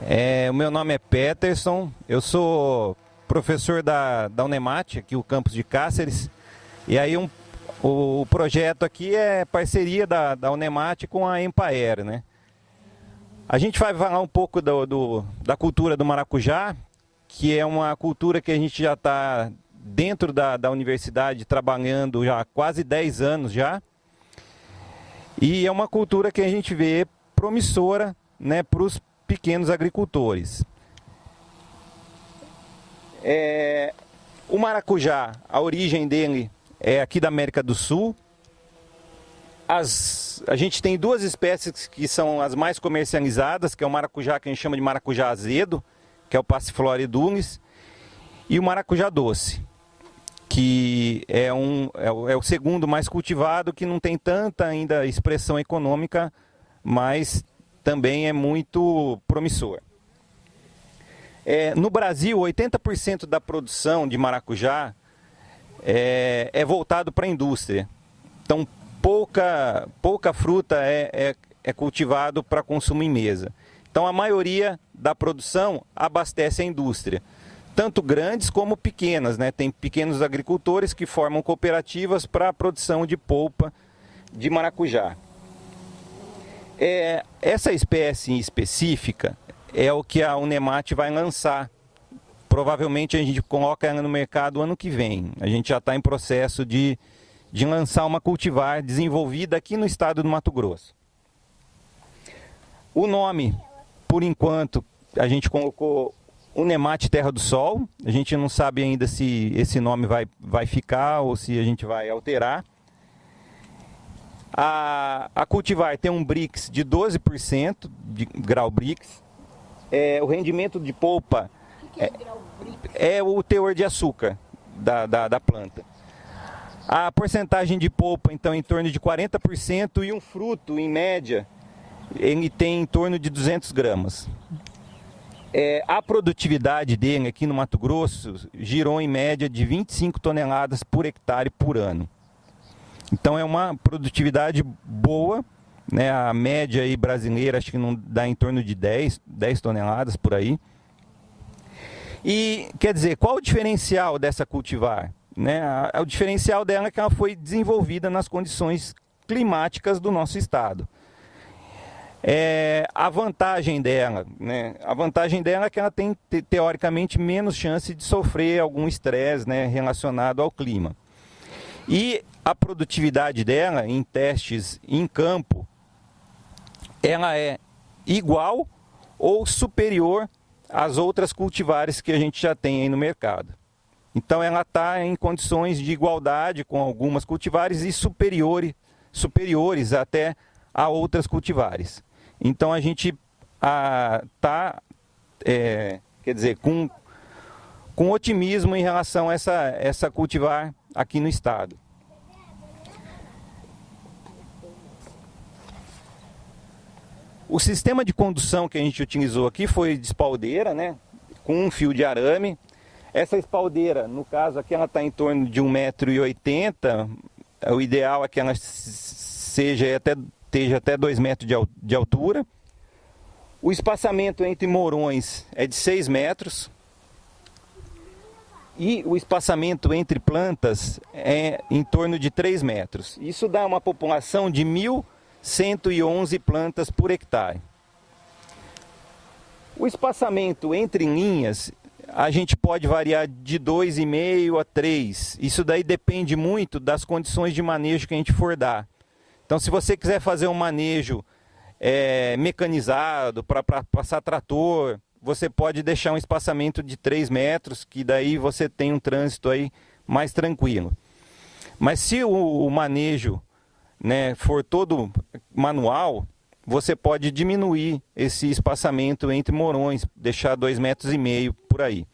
O meu nome é Peterson, eu sou professor da Unemat, aqui o campus de Cáceres, e aí o projeto aqui é parceria da Unemat com a Empaer, né? A gente vai falar um pouco da cultura do maracujá, que é uma cultura que a gente já está dentro da universidade trabalhando já há quase 10 anos já, e é uma cultura que a gente vê promissora, né, para os pequenos agricultores. O maracujá, a origem dele é aqui da América do Sul. A gente tem duas espécies que são as mais comercializadas, que é o maracujá que a gente chama de maracujá azedo, que é o Passiflora edulis, e o maracujá doce, que é o segundo mais cultivado, que não tem tanta ainda expressão econômica, mas também é muito promissor. No Brasil, 80% da produção de maracujá é voltado para a indústria. Então, pouca fruta é cultivado para consumo em mesa. Então, a maioria da produção abastece a indústria, tanto grandes como pequenas, né? Tem pequenos agricultores que formam cooperativas para a produção de polpa de maracujá. Essa espécie em específica é o que a Unemat vai lançar. Provavelmente a gente coloca ela no mercado ano que vem. A gente já está em processo de lançar uma cultivar desenvolvida aqui no estado do Mato Grosso. O nome, por enquanto, a gente colocou Unemat Terra do Sol. A gente não sabe ainda se esse nome vai ficar ou se a gente vai alterar. A cultivar tem um Brix de 12%, de grau Brix. O rendimento de polpa é o teor de açúcar da planta. A porcentagem de polpa, então, é em torno de 40%, e um fruto, em média, ele tem em torno de 200 gramas. A produtividade dele aqui no Mato Grosso girou em média de 25 toneladas por hectare por ano. Então é uma produtividade boa, né? A média aí brasileira acho que não dá em torno de 10 toneladas por aí. E quer dizer, qual o diferencial dessa cultivar? Né? O diferencial dela é que ela foi desenvolvida nas condições climáticas do nosso estado. A vantagem dela, né? A vantagem dela é que ela tem teoricamente menos chance de sofrer algum estresse, né, relacionado ao clima. E a produtividade dela em testes em campo, ela é igual ou superior às outras cultivares que a gente já tem aí no mercado. Então ela está em condições de igualdade com algumas cultivares e superiores até a outras cultivares. Então a gente está, quer dizer, com otimismo em relação a essa cultivar aqui no estado. O sistema de condução que a gente utilizou aqui foi de espaldeira, né, com um fio de arame. Essa espaldeira, no caso aqui, ela está em torno de 1,80 m. O ideal é que ela esteja até 2 metros de altura. O espaçamento entre morões é de 6 metros. E o espaçamento entre plantas é em torno de 3 metros. Isso dá uma população de 1.111 plantas por hectare. O espaçamento entre linhas, a gente pode variar de 2,5 a 3. Isso daí depende muito das condições de manejo que a gente for dar. Então, se você quiser fazer um manejo mecanizado, para passar trator, você pode deixar um espaçamento de 3 metros, que daí você tem um trânsito aí mais tranquilo. Mas se o manejo, né, for todo manual, você pode diminuir esse espaçamento entre morões, deixar 2,5 metros por aí.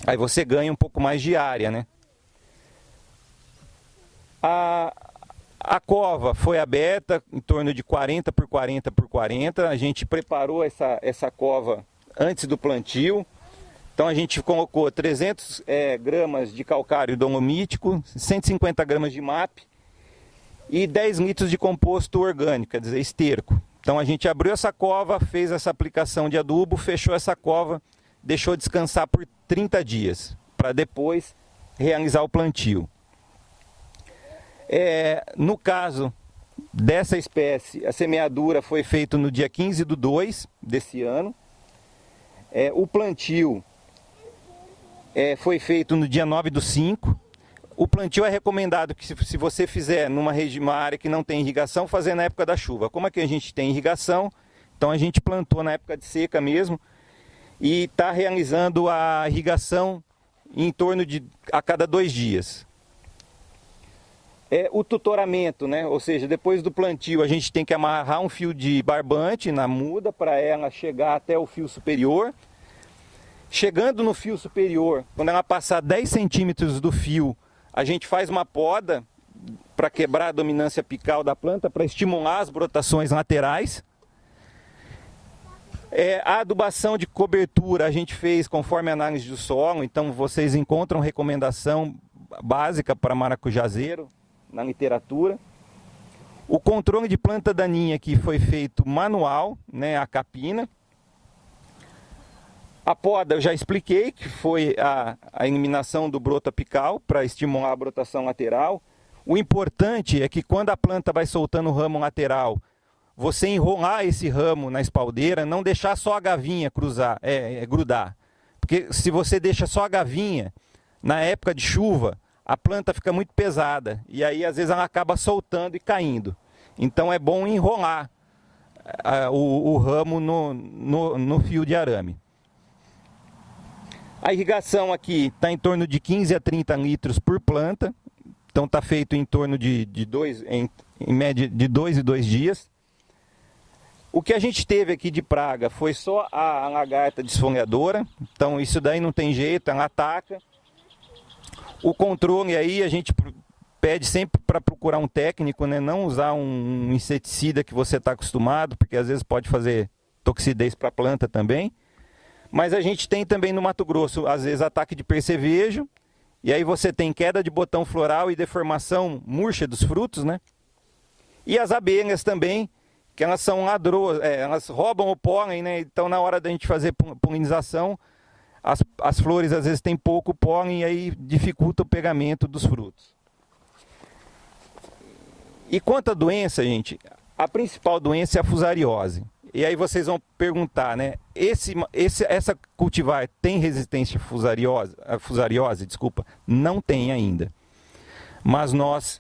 Aí você ganha um pouco mais de área, né? A cova foi aberta em torno de 40 por 40 por 40. A gente preparou essa cova antes do plantio. Então a gente colocou 300 gramas de calcário dolomítico, 150 gramas de MAP e 10 litros de composto orgânico, quer dizer, esterco. Então a gente abriu essa cova, fez essa aplicação de adubo, fechou essa cova, deixou descansar por 30 dias, para depois realizar o plantio. No caso dessa espécie, a semeadura foi feita no dia 15/2 desse ano. O plantio foi feito no dia 9/5. O plantio é recomendado que se você fizer numa área que não tem irrigação, fazer na época da chuva. Como aqui a gente tem irrigação, então a gente plantou na época de seca mesmo e está realizando a irrigação em torno de a cada 2 dias. O tutoramento, né? Ou seja, depois do plantio a gente tem que amarrar um fio de barbante na muda para ela chegar até o fio superior. Chegando no fio superior, quando ela passar 10 centímetros do fio, a gente faz uma poda para quebrar a dominância apical da planta, para estimular as brotações laterais. A adubação de cobertura a gente fez conforme a análise do solo, então vocês encontram recomendação básica para maracujazeiro na literatura. O controle de planta daninha aqui foi feito manual, né, a capina. A poda eu já expliquei, que foi a eliminação do broto apical para estimular a brotação lateral. O importante é que quando a planta vai soltando o ramo lateral, você enrolar esse ramo na espaldeira, não deixar só a gavinha grudar. Porque se você deixa só a gavinha, na época de chuva, a planta fica muito pesada e aí às vezes ela acaba soltando e caindo. Então é bom enrolar o ramo no fio de arame. A irrigação aqui está em torno de 15 a 30 litros por planta. Então está feito em torno em média de 2 e 2 dias. O que a gente teve aqui de praga foi só a lagarta desfolhadora. Então isso daí não tem jeito, ela ataca. O controle aí a gente pede sempre para procurar um técnico, né? Não usar um inseticida que você está acostumado, porque às vezes pode fazer toxidez para a planta também. Mas a gente tem também no Mato Grosso, às vezes, ataque de percevejo. E aí você tem queda de botão floral e deformação murcha dos frutos, né? E as abelhas também, que elas são ladroas, elas roubam o pólen, né? Então na hora da gente fazer polinização, as flores às vezes têm pouco pólen e aí dificulta o pegamento dos frutos. E quanto à doença, gente, a principal doença é a fusariose. E aí vocês vão perguntar, né? Essa cultivar tem resistência à fusariose? Desculpa, não tem ainda. Mas nós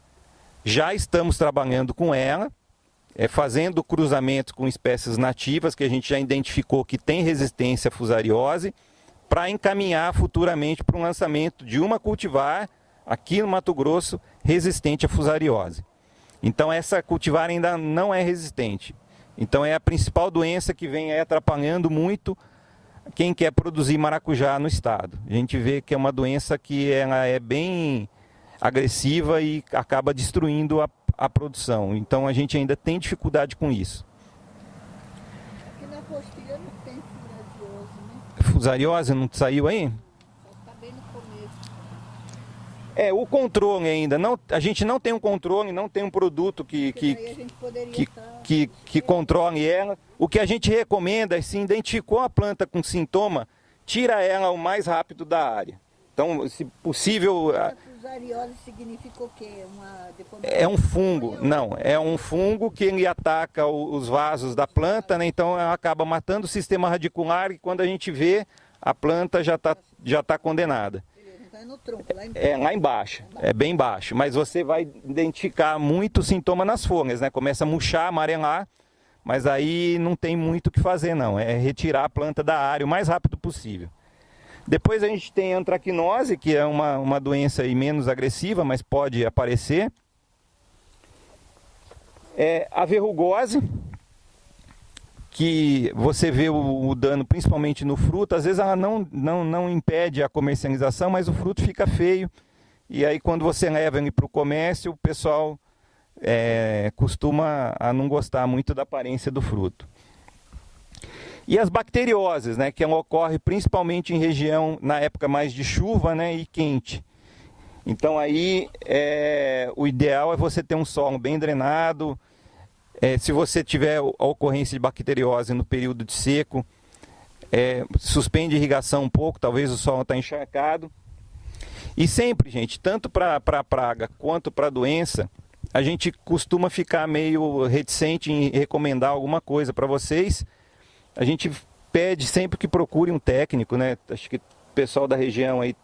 já estamos trabalhando com ela, fazendo cruzamentos com espécies nativas que a gente já identificou que tem resistência à fusariose, para encaminhar futuramente para o lançamento de uma cultivar aqui no Mato Grosso resistente à fusariose. Então essa cultivar ainda não é resistente. Então é a principal doença que vem atrapalhando muito quem quer produzir maracujá no estado. A gente vê que é uma doença que ela é bem agressiva e acaba destruindo a produção. Então a gente ainda tem dificuldade com isso. Aqui na postilha não tem fusariose, né? Fusariose não saiu aí? Só está bem no começo. O controle ainda. A gente não tem um controle, não tem um produto que controle ela. O que a gente recomenda é, se identificou a planta com sintoma, tira ela o mais rápido da área. Então, se possível... A fusariose significa o quê? É um fungo. Não, é um fungo que ele ataca os vasos da planta, né? Então ela acaba matando o sistema radicular e quando a gente vê, a planta já tá condenada. Então é no tronco, lá embaixo. Lá embaixo, é bem baixo. Mas você vai identificar muito sintoma nas folhas, né? Começa a murchar, amarelar, mas aí não tem muito o que fazer não. É retirar a planta da área o mais rápido possível. Depois a gente tem a antracnose, que é uma doença aí menos agressiva, mas pode aparecer. A verrugose, que você vê o dano principalmente no fruto, às vezes ela não impede a comercialização, mas o fruto fica feio. E aí quando você leva ele para o comércio, o pessoal costuma a não gostar muito da aparência do fruto. E as bacterioses, né, que ocorre principalmente em região na época mais de chuva, né, e quente. Então aí o ideal é você ter um solo bem drenado, Se você tiver a ocorrência de bacteriose no período de seco, suspende a irrigação um pouco, talvez o solo está encharcado. E sempre, gente, tanto para a praga quanto para a doença, a gente costuma ficar meio reticente em recomendar alguma coisa para vocês. A gente pede sempre que procure um técnico, né? Acho que o pessoal da região aí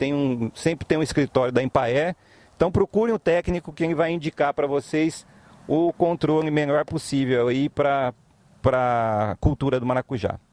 sempre tem um escritório da Empaer. Então procure um técnico que vai indicar para vocês o controle melhor possível aí para a cultura do maracujá.